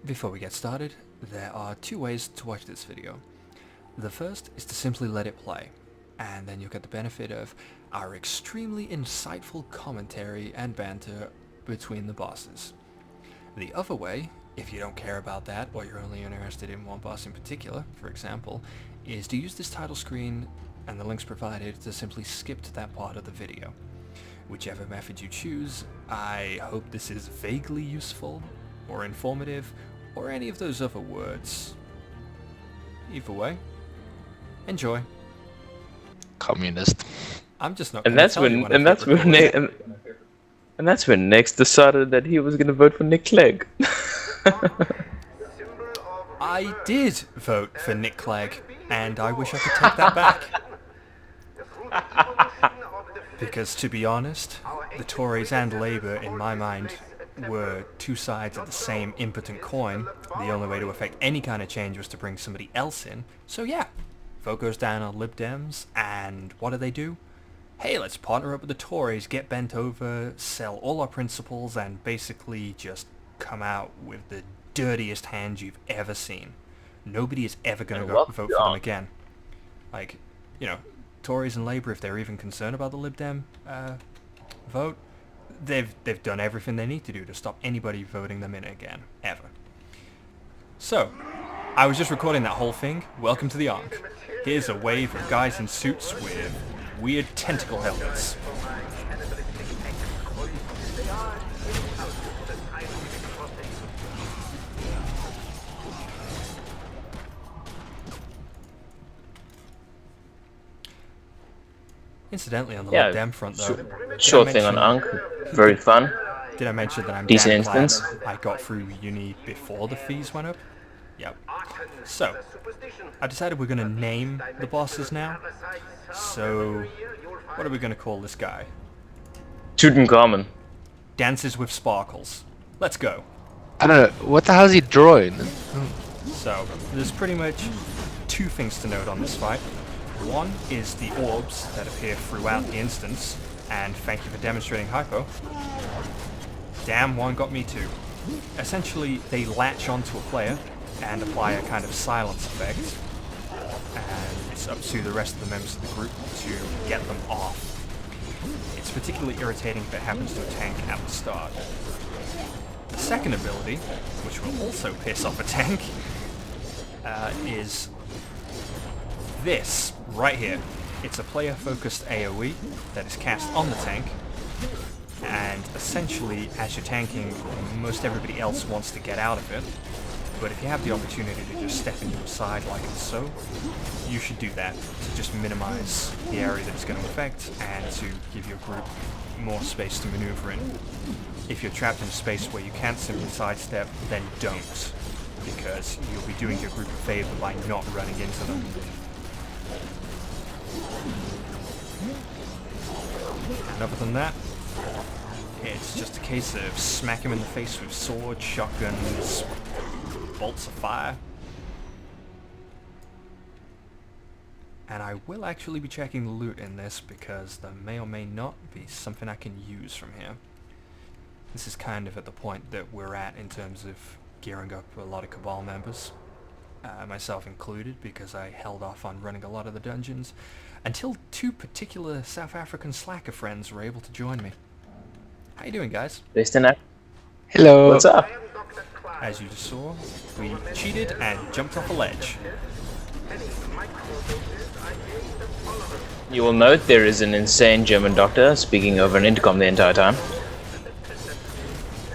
Before we get started, there are two ways to watch this video. The first is to simply let it play, and then you'll get the benefit of our extremely insightful commentary and banter between the bosses. The other way, if you don't care about that, or you're only interested in one boss in particular, for example, is to use this title screen and the links provided to simply skip to that part of the video. Whichever method you choose, I hope this is vaguely useful, or informative, or any of those other words. Either way, enjoy. Communist. I'm just not And gonna that's tell you when, when I and hit that's when, record. Nick, and that's when Nix decided that he was gonna vote for Nick Clegg. I did vote for Nick Clegg, and I wish I could take that back. Because to be honest, the Tories and Labour, in my mind, were two sides of the same impotent coin. The only way to affect any kind of change was to bring somebody else in. So yeah, vote goes down on Lib Dems, and what do? Hey, let's partner up with the Tories, get bent over, sell all our principles, and basically just come out with the dirtiest hand you've ever seen. Nobody is ever going to go vote for them again. Like, you know, Tories and Labour, if they're even concerned about the Lib Dem vote, they've done everything they need to do to stop anybody voting them in again, ever. So, I was just recording that whole thing. Welcome to the Ankh. Here's a wave of guys in suits with weird tentacle helmets. Incidentally, on the Lib Dem front, though, Short thing on Ankh, very fun. did I mention that I'm Decent damn glad instance. I got through uni before the fees went up? Yep. So, I decided we're going to name the bosses now. So, what are we going to call this guy? Tutankhamun. Dances with Sparkles. Let's go. I don't know. What the hell is he drawing? So, there's pretty much two things to note on this fight. One is the orbs that appear throughout the instance, and thank you for demonstrating hypo. Damn, one got me too. Essentially, they latch onto a player and apply a kind of silence effect, and it's up to the rest of the members of the group to get them off. It's particularly irritating if it happens to a tank at the start. The second ability, which will also piss off a tank, is this right here. It's a player-focused AoE that is cast on the tank, and essentially, as you're tanking, most everybody else wants to get out of it. But if you have the opportunity to just step into a side like so, you should do that to just minimize the area that it's going to affect and to give your group more space to maneuver in. If you're trapped in a space where you can't simply sidestep, then don't, because you'll be doing your group a favor by not running into them. And other than that, it's just a case of smack him in the face with swords, shotguns, bolts of fire. And I will actually be checking the loot in this because there may or may not be something I can use from here. This is kind of at the point that we're at in terms of gearing up a lot of Cabal members, myself included, because I held off on running a lot of the dungeons until two particular South African slacker friends were able to join me. How you doing, guys? Based in that. Hello. What's up? As you just saw, we cheated and jumped off a ledge. You will note there is an insane German doctor speaking over an intercom the entire time.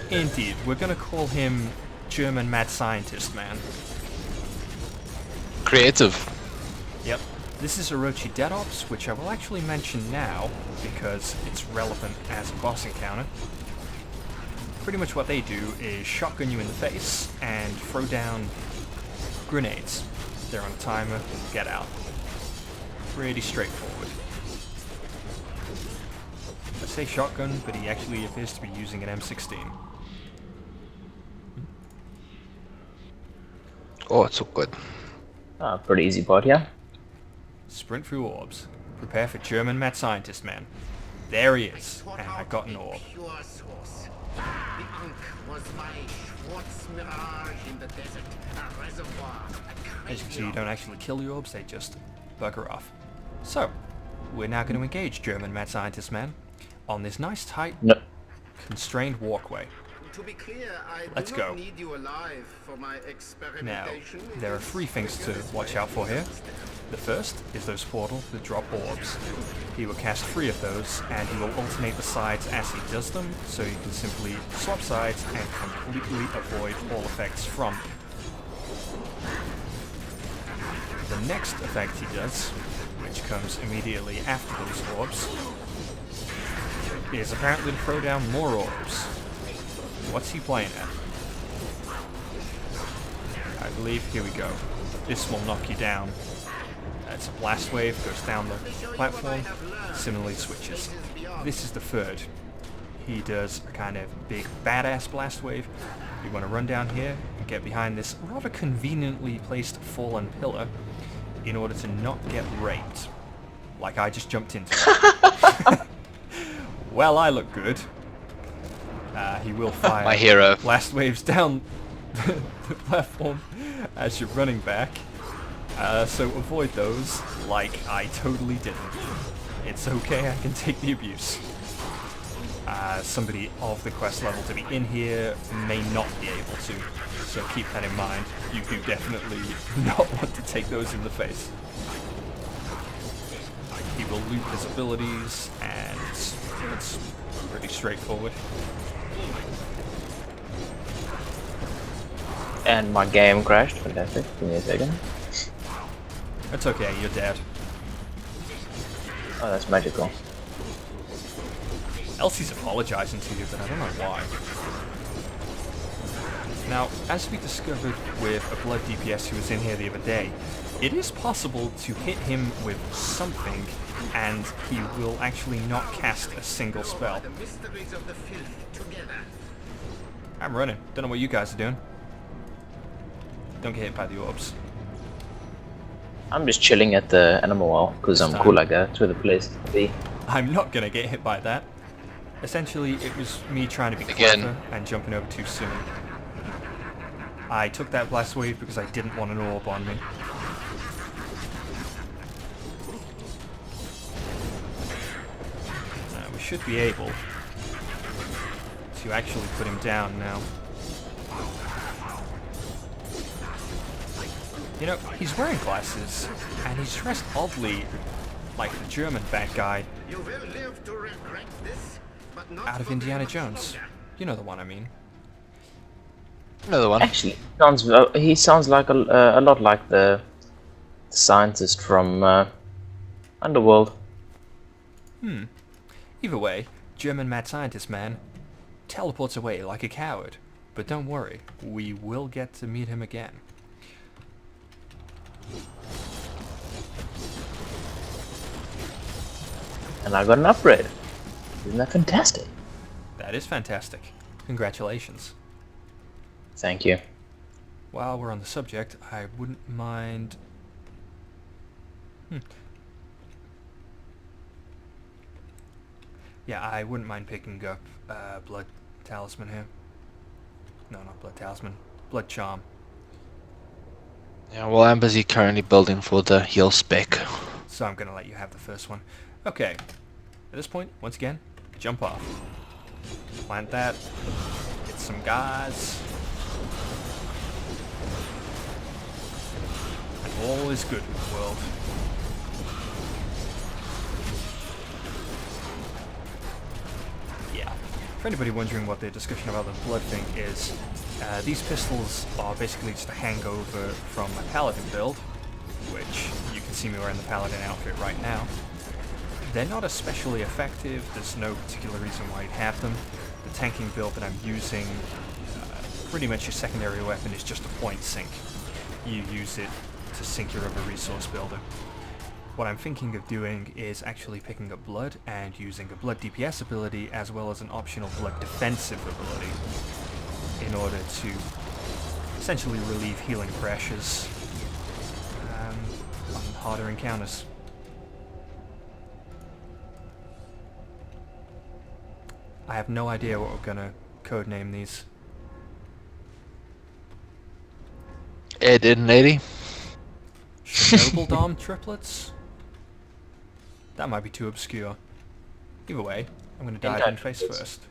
Indeed, we're gonna call him German Mad Scientist Man. Creative. Yep. This is Orochi Dead Ops, which I will actually mention now because it's relevant as a boss encounter. Pretty much what they do is shotgun you in the face and throw down grenades. They're on a timer, get out. Pretty straightforward. I say shotgun, but he actually appears to be using an M16. Oh, it's so good. Ah, pretty easy part here. Sprint through orbs. Prepare for German Mad Scientist Man. There he is, and I got an orb. Ankh was my Schwartz mirage in the desert, a reservoir, a As you can see, you graveyard. don't actually kill the orbs, they just bugger off. So, we're now going to engage German mad scientist man on this nice tight, No. constrained walkway. To be clear, I Let's do not go. need you alive for my Now, experimentation. there are 3 things to watch out for here. The first is those portals that drop orbs. He will cast 3 of those, and he will alternate the sides as he does them, so you can simply swap sides and completely avoid all effects from them. The next effect he does, which comes immediately after those orbs, is apparently to throw down more orbs. What's he playing at? I believe, here we go. This will knock you down. It's a blast wave, goes down the platform, similarly switches. This is the third. He does a kind of big badass blast wave. You want to run down here and get behind this rather conveniently placed fallen pillar in order to not get raped. Like I just jumped into. Well, I look good. He will fire My hero. blast waves down the platform as you're running back. So avoid those like I totally didn't. It's okay, I can take the abuse. Somebody of the quest level to be in here may not be able to, so keep that in mind. You do definitely not want to take those in the face. He will loot his abilities, and it's pretty straightforward. And my game crashed. Fantastic. Give me a second. It's okay, you're dead. Oh, that's magical. Elsie's apologizing to you, but I don't know why. Now, as we discovered with a blood DPS who was in here the other day, it is possible to hit him with something and he will actually not cast a single spell. The mysteries of the filth together. I'm running. Don't know what you guys are doing. Don't get hit by the orbs. I'm just chilling at the animal well because I'm This cool time. like that. It's where the place to be. I'm not gonna get hit by that. Essentially, it was me trying to be Again. clever and jumping over too soon. I took that blast wave because I didn't want an orb on me. We should be able to actually put him down now. You know, he's wearing glasses, and he's dressed oddly like the German bad guy You will live to regret this, but not out of for Indiana very much Jones. longer. You know the one I mean. Another one. Actually, he sounds like a lot like the scientist from Underworld. Either way, German mad scientist man teleports away like a coward. But don't worry, we will get to meet him again. And I got an upgrade. Isn't that fantastic? That is fantastic. Congratulations. Thank you. While we're on the subject, I wouldn't mind... Yeah, I wouldn't mind picking up Blood Talisman here. No, not Blood Talisman. Blood Charm. Yeah, well, I'm busy currently building for the heal spec. So I'm going to let you have the first one. Okay. At this point, once again, jump off. Plant that. Hit some guys. And all is good with the world. Yeah. For anybody wondering what the discussion about the blood thing is, these pistols are basically just a hangover from my paladin build, which you can see me wearing the paladin outfit right now. They're not especially effective, there's no particular reason why you'd have them. The tanking build that I'm using, pretty much your secondary weapon is just a point sink. You use it to sink your other resource builder. What I'm thinking of doing is actually picking up blood and using a blood DPS ability as well as an optional blood defensive ability in order to essentially relieve healing pressures on harder encounters. I have no idea what we're gonna codename these. Ed and Eddie. Chernobyl Dom triplets? That might be too obscure. Either way, I'm going to dive in face first.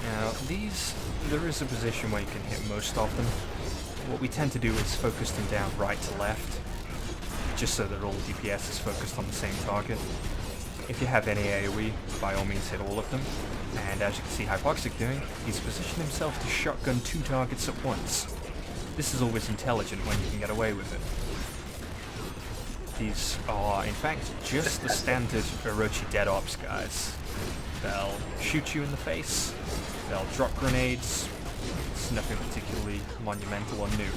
Now, there is a position where you can hit most of them. What we tend to do is focus them down right to left, just so that all the DPS is focused on the same target. If you have any AoE, by all means hit all of them. And as you can see Hypoxic doing, he's positioned himself to shotgun 2 targets at once. This is always intelligent when you can get away with it. These are, in fact, just the standard Orochi Dead Ops guys. They'll shoot you in the face, they'll drop grenades. It's nothing particularly monumental or new.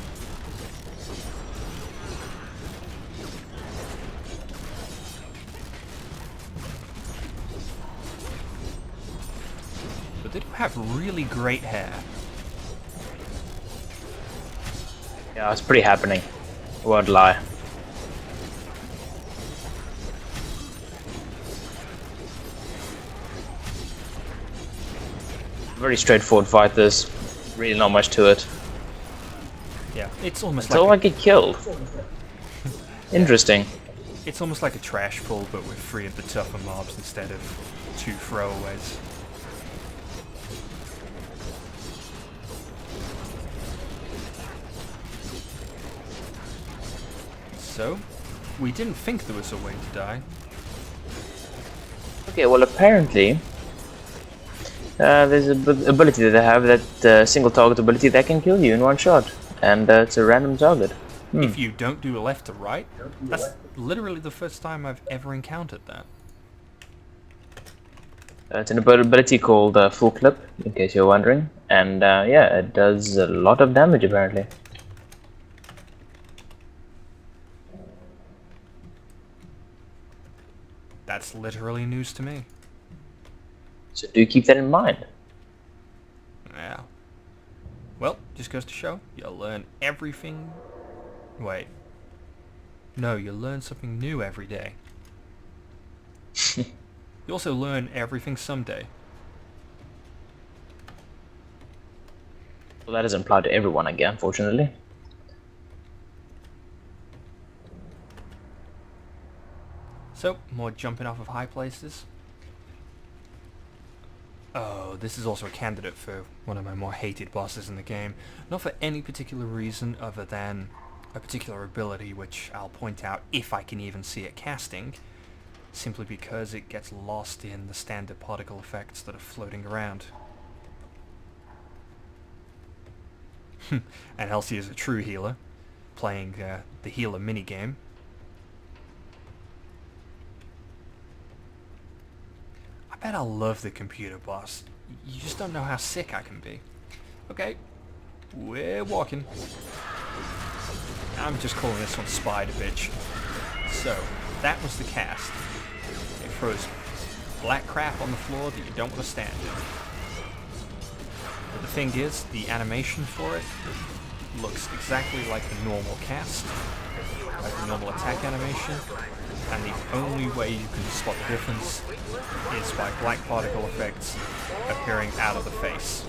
But they do have really great hair. Yeah, it's pretty happening. Won't lie. Very straightforward fight, this. Really not much to it. Yeah, it's almost Until I like get killed. Interesting. it's almost like a trash pull, but with 3 of the tougher mobs instead of 2 throwaways. So, we didn't think there was a way to die. Okay, well apparently there's an ability that they have, that single target ability that can kill you in one shot, and it's a random target. If you don't do left to right, that's literally the first time I've ever encountered that. It's an ability called Full Clip, in case you're wondering, and yeah, it does a lot of damage apparently. That's literally news to me. So do keep that in mind. Yeah. Well, just goes to show, you'll learn everything... Wait. No, you'll learn something new every day. You also learn everything someday. Well, that doesn't apply to everyone again, unfortunately. So, more jumping off of high places. Oh, this is also a candidate for one of my more hated bosses in the game. Not for any particular reason other than a particular ability, which I'll point out if I can even see it casting, simply because it gets lost in the standard particle effects that are floating around. And Elsie is a true healer, playing the healer minigame. I bet I'll love the computer boss. You just don't know how sick I can be. Okay, we're walking. I'm just calling this one Spider Bitch. So, that was the cast. It throws black crap on the floor that you don't want to stand in. But the thing is, the animation for it looks exactly like the normal cast, like the normal attack animation, and the only way you can spot the difference is by black particle effects appearing out of the face.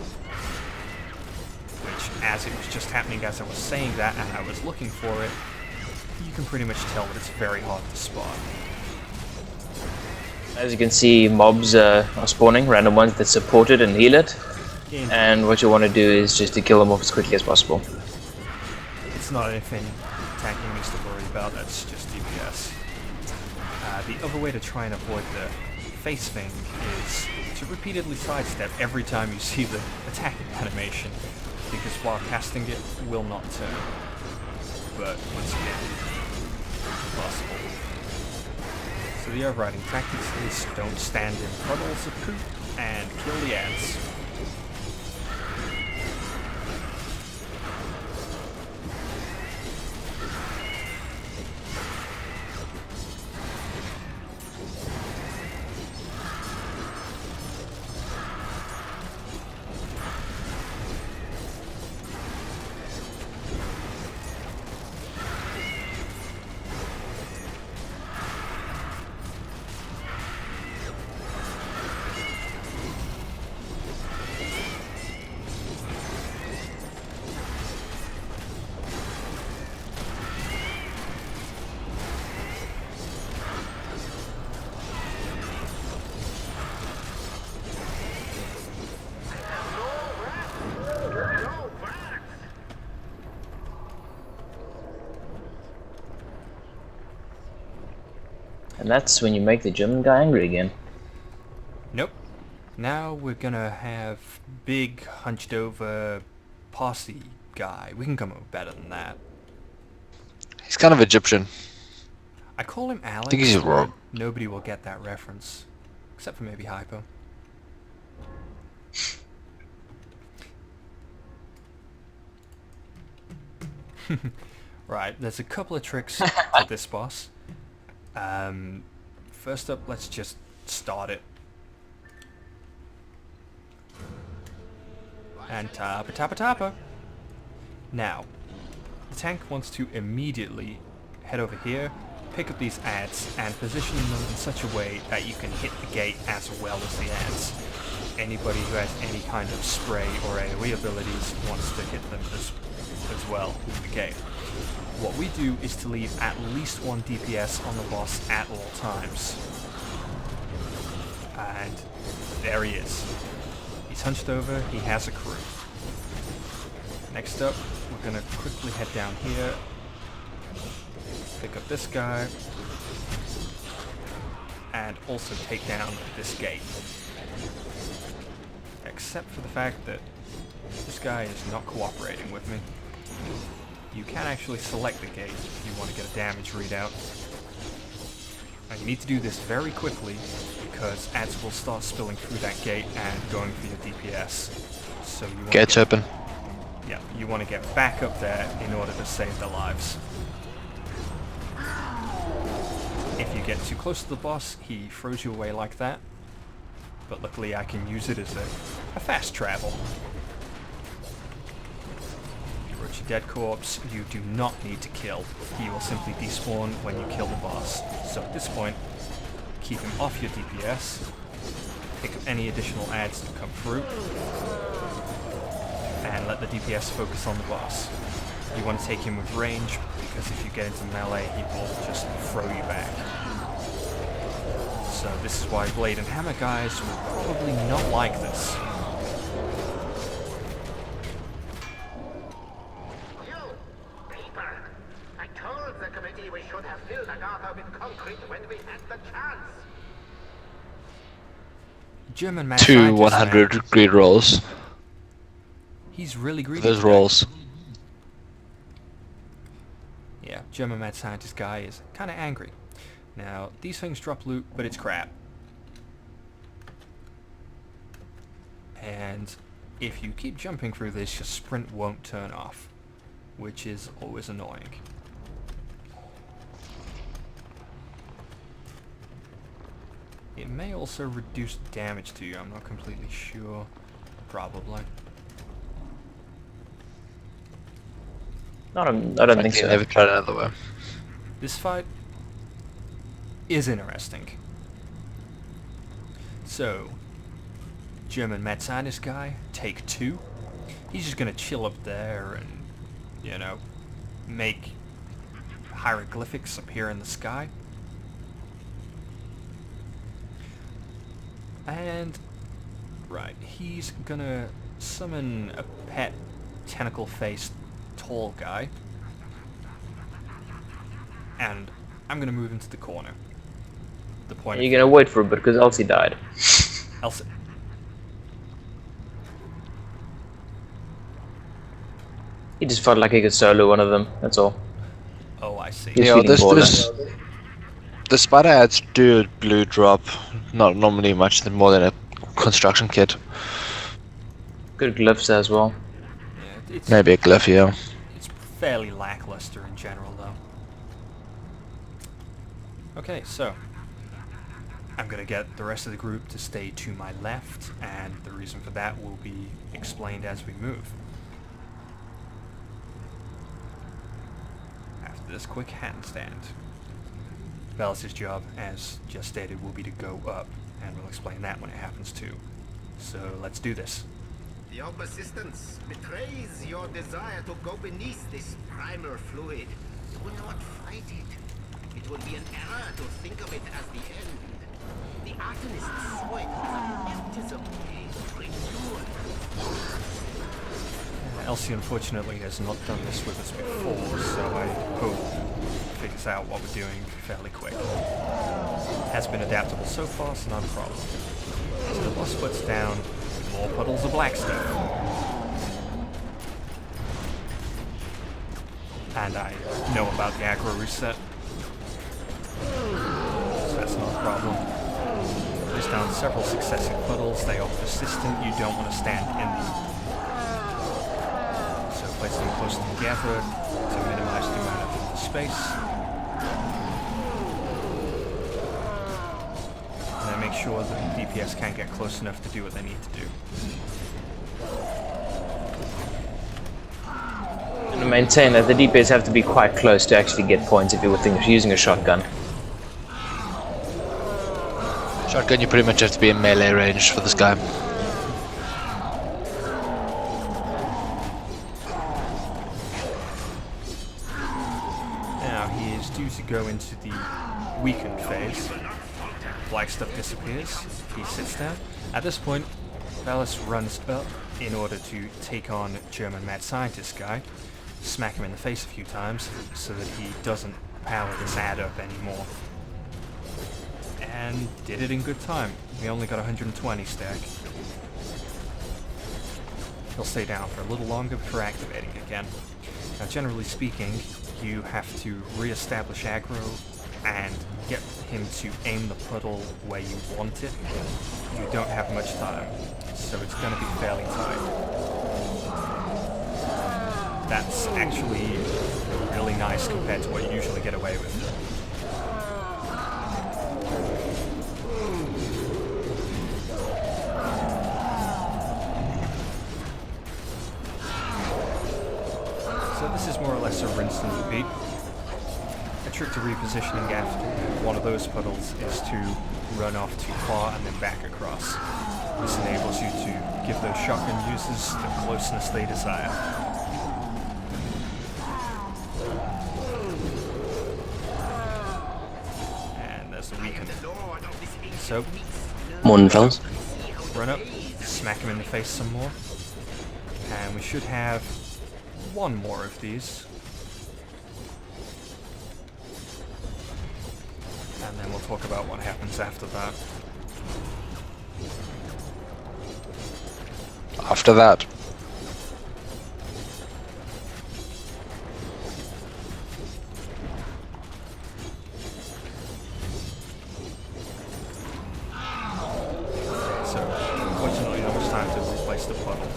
Which, as it was just happening as I was saying that and I was looking for it, you can pretty much tell that it's very hard to spot. As you can see, mobs are spawning, random ones that support it and heal it. And what you want to do is just to kill them off as quickly as possible. It's not anything attacking needs to worry about, that's just DPS. The other way to try and avoid the face thing is to repeatedly sidestep every time you see the attacking animation, because while casting it will not turn. But once again, impossible. So the overriding tactics is don't stand in puddles of poop and kill the ants. And that's when you make the German guy angry again. Nope. Now we're gonna have big, hunched over posse guy. We can come up with better than that. He's kind of Egyptian. I call him Alex, think he's but wrong. nobody will get that reference. Except for maybe Hypo. Right, there's a couple of tricks to this boss. First up, let's just start it. And tappa tappa tappa. Now, the tank wants to immediately head over here, pick up these adds, and position them in such a way that you can hit the gate as well as the adds. Anybody who has any kind of spray or AoE abilities wants to hit them as well with the gate. What we do is to leave at least one DPS on the boss at all times. And there he is. He's hunched over, he has a crew. Next up, we're gonna quickly head down here, pick up this guy, and also take down this gate. Except for the fact that this guy is not cooperating with me. You can actually select the gate if you want to get a damage readout. And you need to do this very quickly because ads will start spilling through that gate and going for your DPS. So you want Gate's open. Yeah, you want to get back up there in order to save their lives. If you get too close to the boss, he throws you away like that. But luckily I can use it as a fast travel. Your dead corpse, you do not need to kill. He will simply despawn when you kill the boss. So at this point, keep him off your DPS, pick up any additional adds that come through, and let the DPS focus on the boss. You want to take him with range, because if you get into melee, he will just throw you back. So this is why Blade and Hammer guys will probably not like this. We should have filled Agatha with concrete when we had the chance. German mad Two scientist, 100-degree rolls. He's really greedy. Those today. rolls. Yeah, German mad scientist guy is kind of angry. Now, these things drop loot, but it's crap. And if you keep jumping through this, your sprint won't turn off, which is always annoying. It may also reduce damage to you, I'm not completely sure. Probably. I don't think so. Never tried another way. This fight is interesting. So, German mad scientist guy, take 2. He's just gonna chill up there and, you know, make hieroglyphics appear in the sky. And, right, he's gonna summon a pet tentacle-faced tall guy. And I'm gonna move into the corner. The point You're gonna wait for a bit because Elsie died. Elsa. He just felt like he could solo one of them, that's all. Oh, I see. He's Yeah, feeling bored. the spider adds do a blue drop. Not normally much more than a construction kit. Good glyphs as well. Yeah, it's, Maybe a glyph, yeah. it's fairly lackluster in general, though. Okay, so I'm gonna get the rest of the group to stay to my left, and the reason for that will be explained as we move. After this quick handstand. Velas's job, as just stated, will be to go up, and we'll explain that when it happens too. So let's do this. Your persistence betrays your desire to go beneath this primal fluid. You will not fight it. It would be an error to think of it as the end. The Arcanist's sweat is a baptism of renewal. Elsie unfortunately has not done this with us before, so I hope he figures out what we're doing fairly quick. has been adaptable so far, so not a problem. So the boss puts down more puddles of black stuff. And I know about the aggro reset, so that's not a problem. Place down several successive puddles. They are persistent. You don't want to stand in them. So place them close together to minimize the amount of space. And then make sure that the DPS can't get close enough to do what they need to do. And to maintain that the DPS have to be quite close to actually get points if you were using a shotgun. Shotgun, you pretty much have to be in melee range for this guy. Now he is due to go into the weakened phase. Black stuff disappears. He sits down. At this point, Valis runs up in order to take on German mad scientist guy, smack him in the face a few times so that he doesn't power this ad up anymore. And did it in good time. We only got 120 stack. He'll stay down for a little longer before activating again. Now generally speaking, you have to re-establish aggro and get him to aim the puddle where you want it. You don't have much time, so it's going to be fairly tight. That's actually really nice compared to what you usually get away with. So this is more or less a rinse and repeat. A trick to repositioning after one of those puddles is to run off too far and then back across. This enables you to give those shotgun users the closeness they desire. And there's the weaken. So, Morning, fellas. run up, smack him in the face some more, and we should have one more of these. And then we'll talk about what happens after that. After that. So, unfortunately, not much time to replace the puddle.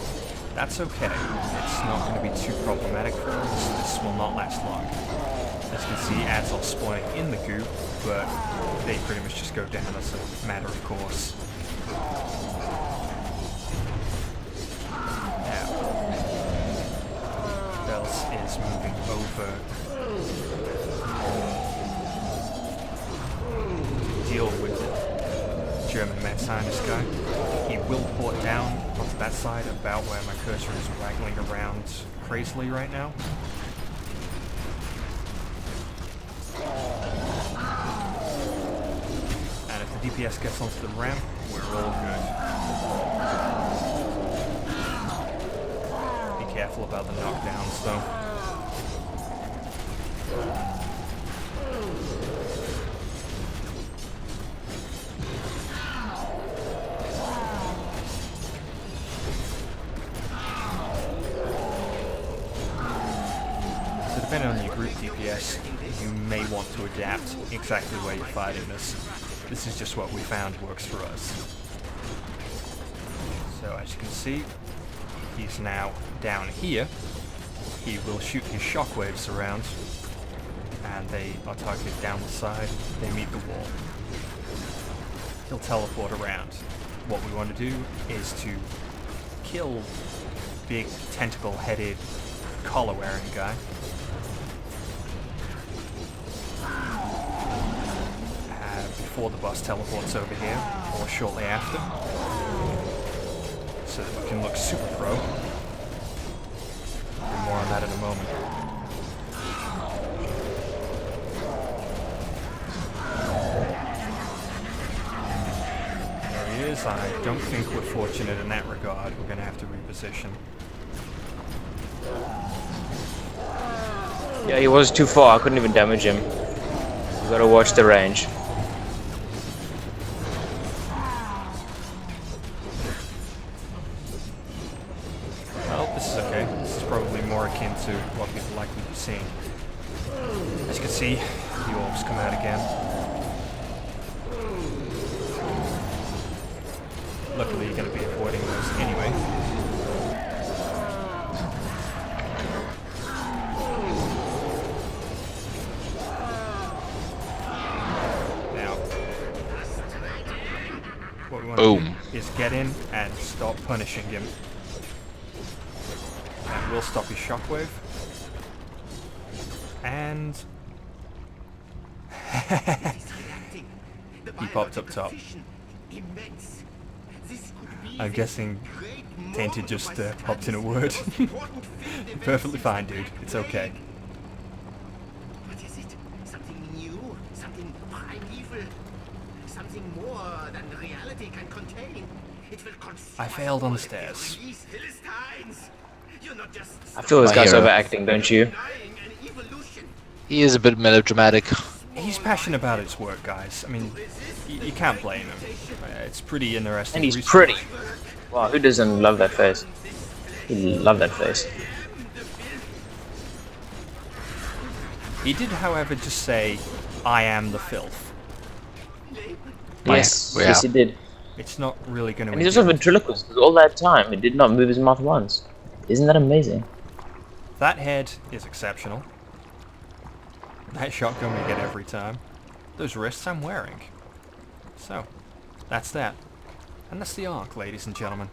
That's okay. It's not going to be too problematic for us. This will not last long. As you can see, ads are spawning in the goop, but they pretty much just go down as a matter of course. Now, Vels is moving over to deal with the German mad scientist guy. He will port down onto that side about where my cursor is waggling around crazily right now. And if the DPS gets onto the ramp, we're all good. Be careful about the knockdowns though. So depending on your group DPS, you may want to adapt exactly where you're fighting this. This is just what we found works for us. So as you can see, he's now down here. He will shoot his shockwaves around, and they are targeted down the side. They meet the wall. He'll teleport around. What we want to do is to kill big tentacle-headed collar-wearing guy. Before the boss teleports over here, or shortly after, so that we can look super pro. And more on that in a moment. There he is. I don't think we're fortunate in that regard. We're going to have to reposition. Yeah, he was too far. I couldn't even damage him. You gotta watch the range. want Boom. to do is get in and stop punishing him. And we'll stop his shockwave. And he popped up top. I'm guessing Tainted just popped in a word. Perfectly fine, dude. It's okay. What is it? Something new? Something primeval? Something more than reality can contain? It will consume I failed on the us all if you stairs. release Philistines. You're not just I feel this My guy's hero. overacting, don't you? denying an evolution. He is a bit melodramatic. He's passionate about his work, guys. I mean, you can't blame him. It's pretty interesting. And he's research. pretty. Wow, who doesn't love that face? You love that face. He did, however, just say, "I am the filth." Yes, Yeah. yes he did. It's not really going to. And he's also ventriloquist, because all that time, he did not move his mouth once. Isn't that amazing? That head is exceptional. That shotgun we get every time. Those wrists I'm wearing. So, that's that. And that's the Ankh, ladies and gentlemen.